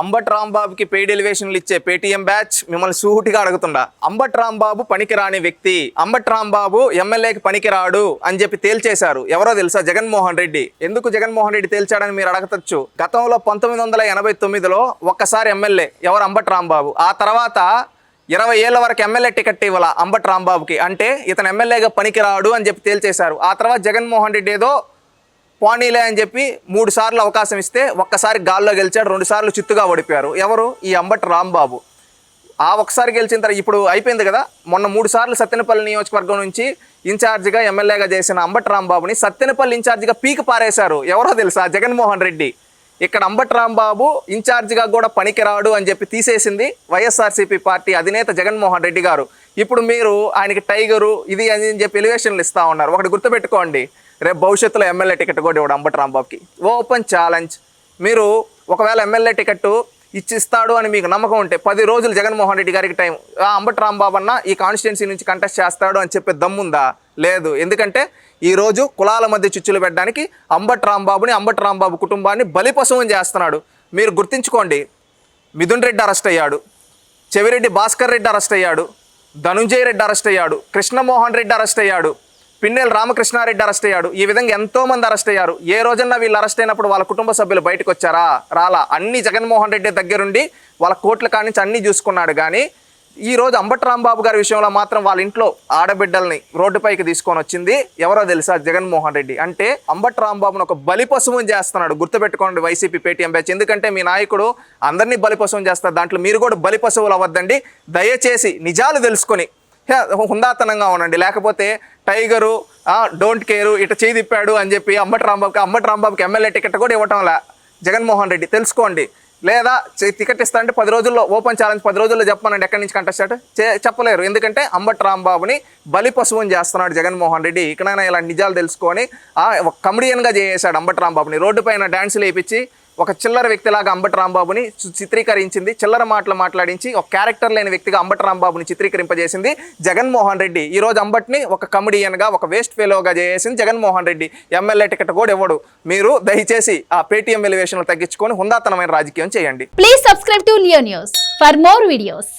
Ambati రాంబాబుకి paid ఎలివేషన్లు ఇచ్చే Paytm batch మిమ్మల్ని సూటిగా అడుగుతుండా. అంబట్ రాంబాబు పనికిరాని వ్యక్తి, అంబట్ రాంబాబు ఎమ్మెల్యేకి పనికిరాడు అని చెప్పి తేల్చేశారు. ఎవరో తెలుసా? జగన్మోహన్ రెడ్డి. ఎందుకు జగన్మోహన్ రెడ్డి తేల్చాడని మీరు అడగచ్చు. గతంలో 1989లో ఒక్కసారి ఎమ్మెల్యే ఎవరు? అంబట్ రాంబాబు. ఆ తర్వాత 20 ఏళ్ల వరకు ఎమ్మెల్యే టికెట్ ఇవ్వాల అంబట్ రాంబాబుకి. అంటే ఇతను ఎమ్మెల్యేగా పనికిరాడు అని చెప్పి తేల్చేశారు. ఆ తర్వాత జగన్మోహన్ రెడ్డి ఏదో పోనీలే అని చెప్పి 3 సార్లు అవకాశం ఇస్తే ఒక్కసారి గాల్లో గెలిచాడు, 2 సార్లు చిత్తుగా ఓడిపోయారు. ఎవరు? ఈ అంబట్ రాంబాబు. ఆ ఒక్కసారి గెలిచిన తర్వాత ఇప్పుడు అయిపోయింది కదా. మొన్న 3 సార్లు సత్తెనపల్లి నియోజకవర్గం నుంచి ఇన్ఛార్జిగా ఎమ్మెల్యేగా చేసిన అంబట్ రాంబాబుని సత్తెనపల్లి ఇన్ఛార్జిగా పీకి పారేశారు. ఎవరో తెలుసా? జగన్మోహన్ రెడ్డి. ఇక్కడ అంబట్ రాంబాబు ఇన్ఛార్జిగా కూడా పనికిరాడు అని చెప్పి తీసేసింది వైఎస్ఆర్సీపీ పార్టీ అధినేత జగన్మోహన్ రెడ్డి గారు. ఇప్పుడు మీరు ఆయనకి టైగరు ఇది అని చెప్పి ఎలివేషన్లు ఇస్తూ ఉన్నారు. ఒకటి గుర్తుపెట్టుకోండి, రేపు భవిష్యత్తులో ఎమ్మెల్యే టికెట్ కూడా ఇవ్వడు అంబట్ రాంబాబుకి. Open challenge. మీరు ఒకవేళ ఎమ్మెల్యే టికెట్ ఇచ్చిస్తాడు అని మీకు నమ్మకం ఉంటే 10 రోజులు జగన్మోహన్ రెడ్డి గారికి టైం. అంబట్ రాంబాబు అన్న ఈ కాన్స్టిట్యున్సీ నుంచి కంటెస్ట్ చేస్తాడు అని చెప్పే దమ్ముందా? లేదు. ఎందుకంటే ఈరోజు కులాల మధ్య చిచ్చులు పెట్టడానికి అంబట్ రాంబాబు కుటుంబాన్ని బలిపశువుని చేస్తున్నాడు. మీరు గుర్తించుకోండి. మిథున్ రెడ్డి అరెస్ట్ అయ్యాడు, చెవిరెడ్డి భాస్కర్ రెడ్డి అరెస్ట్ అయ్యాడు, ధనుంజయ రెడ్డి అరెస్ట్ అయ్యాడు, కృష్ణమోహన్ రెడ్డి అరెస్ట్ అయ్యాడు, పిన్నెల రామకృష్ణారెడ్డి అరెస్ట్ అయ్యాడు. ఈ విధంగా ఎంతోమంది అరెస్ట్ అయ్యారు. ఏ రోజన్నా వీళ్ళు అరెస్ట్ అయినప్పుడు వాళ్ళ కుటుంబ సభ్యులు బయటకు వచ్చారా? రాలా. అన్ని జగన్మోహన్ రెడ్డి దగ్గరుండి వాళ్ళ కోట్ల కాడి నుంచి అన్నీ చూసుకున్నాడు. కానీ ఈరోజు అంబట్ రాంబాబు గారి విషయంలో మాత్రం వాళ్ళ ఇంట్లో ఆడబిడ్డల్ని రోడ్డుపైకి తీసుకొని వచ్చింది ఎవరో తెలుసా? జగన్మోహన్ రెడ్డి. అంటే అంబట్ రాంబాబును ఒక బలిపశువుని చేస్తున్నాడు. గుర్తుపెట్టుకోండి వైసీపీ పేటీఎం బ్యాచ్. ఎందుకంటే మీ నాయకుడు అందరినీ బలిపశువుని చేస్తారు. దాంట్లో మీరు కూడా బలిపశువులు అవ్వద్దండి. దయచేసి నిజాలు తెలుసుకొని హుందాతనంగా ఉండండి. లేకపోతే టైగరు డోంట్ కేరు ఇట చేయి తిప్పాడు అని చెప్పి అంబట్ రాంబాబుకి ఎమ్మెల్యే టికెట్ కూడా ఇవ్వటంలా జగన్మోహన్ రెడ్డి. తెలుసుకోండి. లేదా టికెట్ ఇస్తా అంటే 10 రోజుల్లో ఓపెన్ ఛాలెంజ్ 10 రోజుల్లో చెప్పమనండి ఎక్కడి నుంచి కంటెస్ట్ చెప్పలేరు. ఎందుకంటే అంబట్ రాంబాబుని బలి పశువుని చేస్తున్నాడు జగన్మోహన్ రెడ్డి. ఇక్కడైనా ఇలా నిజాలు తెలుసుకొని ఒక కమెడియన్గా చేసేశాడు అంబట్ రాంబాబుని. రోడ్డు పైన డ్యాన్సులు వేయించి ఒక చిల్లర వ్యక్తిలాగా అంబట్ రాంబాబుని చిత్రీకరించింది. చిల్లర మాటలు మాట్లాడించి ఒక క్యారెక్టర్ లేని వ్యక్తిగా అంబట్ రాంబాబుని చిత్రీకరింపజేసింది జగన్మోహన్ రెడ్డి. ఈరోజు అంబట్ని ఒక కమెడియన్గా ఒక వేస్ట్ ఫెలోగా చేసింది జగన్మోహన్ రెడ్డి. ఎమ్మెల్యే టికెట్ కూడా ఇవ్వడు. మీరు దయచేసి ఆ పేటీఎం ఎలివేషన్లు తగ్గించుకొని హుందాతనమైన రాజకీయం చేయండి. Please subscribe to Leo news for more videos.